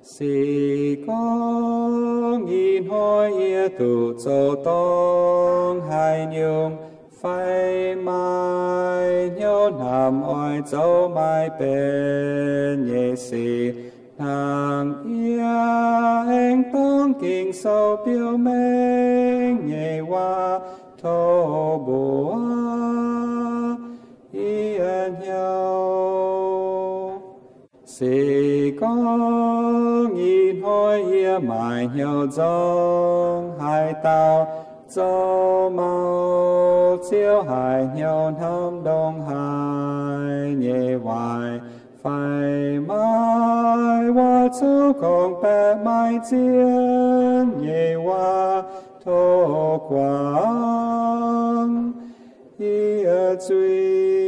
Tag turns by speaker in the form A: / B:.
A: Sĩ có nghìn hoi ia tụ châu tông hai nhung phai mai nhau nằm oi châu mai bên nhẹ sĩ nàng ia anh tông kinh sâu biểu mênh nhẹ hoa thô bùa yên nhau sĩ có nghìn hoi ia mãi nhau dòng hai tao châu mau chiếu hải nhau thăm đông hải nhẹ hoài phải mai hoa châu còn bé mai chiến nhẹ hoa thô quang ia truy